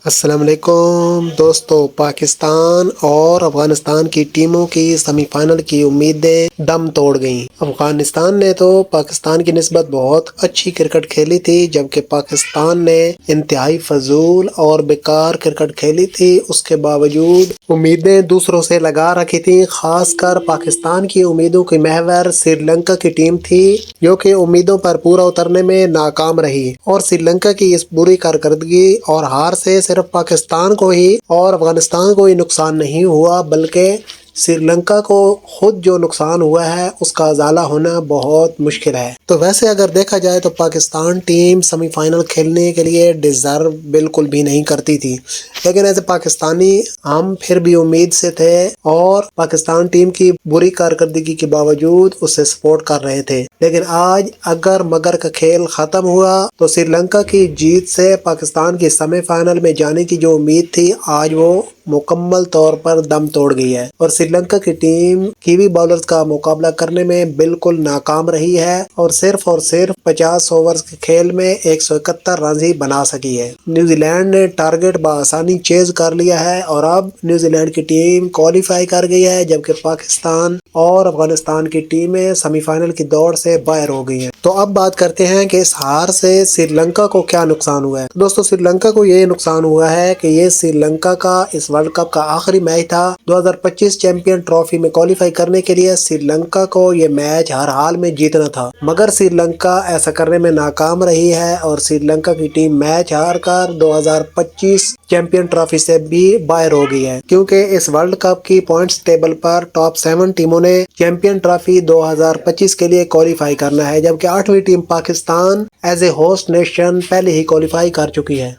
السلام علیکم دوستو، پاکستان اور افغانستان کی ٹیموں کی سیمی فائنل کی امیدیں دم توڑ گئیں۔ افغانستان نے تو پاکستان کی نسبت بہت اچھی کرکٹ کھیلی تھی، جبکہ پاکستان نے انتہائی فضول اور بیکار کرکٹ کھیلی تھی۔ اس کے باوجود امیدیں دوسروں سے لگا رکھی تھیں، خاص کر پاکستان کی امیدوں کی محور سری لنکا کی ٹیم تھی، جو کہ امیدوں پر پورا اترنے میں ناکام رہی، اور سری لنکا کی اس بری کارکردگی اور ہار سے صرف پاکستان کو ہی اور افغانستان کو ہی نقصان نہیں ہوا، بلکہ سری لنکا کو خود جو نقصان ہوا ہے اس کا ازالہ ہونا بہت مشکل ہے۔ تو ویسے اگر دیکھا جائے تو پاکستان ٹیم سیمی فائنل کھیلنے کے لیے ڈیزرو بالکل بھی نہیں کرتی تھی، لیکن ایسے پاکستانی ہم پھر بھی امید سے تھے اور پاکستان ٹیم کی بری کارکردگی کے باوجود اسے سپورٹ کر رہے تھے۔ لیکن آج اگر مگر کا کھیل ختم ہوا تو سری لنکا کی جیت سے پاکستان کی سیمی فائنل میں جانے کی جو امید تھی، آج وہ مکمل طور پر دم توڑ گئی ہے، اور سری لنکا کی ٹیم کیوی بالرز کا مقابلہ کرنے میں بالکل ناکام رہی ہے اور صرف 50 اوورز کے کھیل میں 171 رنز ہی بنا سکی ہے۔ نیوزی لینڈ نے ٹارگٹ بآسانی چیز کر لیا ہے اور اب نیوزی لینڈ کی ٹیم کوالیفائی کر گئی ہے، جبکہ پاکستان اور افغانستان کی ٹیمیں سیمی فائنل کی دوڑ سے باہر ہو گئی ہیں۔ تو اب بات کرتے ہیں کہ اس ہار سے سری لنکا کو کیا نقصان ہوا ہے۔ دوستو، سری لنکا کو یہ نقصان ہوا ہے کہ یہ سری لنکا کا اس ورلڈ کپ کا آخری میچ تھا۔ 2025 چیمپئن ٹرافی میں کوالیفائی کرنے کے لیے سری لنکا کو یہ میچ ہر حال میں جیتنا تھا، مگر سری لنکا ایسا کرنے میں ناکام رہی ہے اور سری لنکا کی ٹیم میچ ہار کر 2025 چیمپئن ٹرافی سے بھی باہر ہو گئی ہے، کیونکہ اس ورلڈ کپ کی پوائنٹس ٹیبل پر ٹاپ 7 ٹیموں نے چیمپئن ٹرافی 2025 کے لیے کوالیفائی کرنا ہے، جبکہ 8ویں team Pakistan as a host nation پہلے ہی کوالیفائی کر چکی ہے۔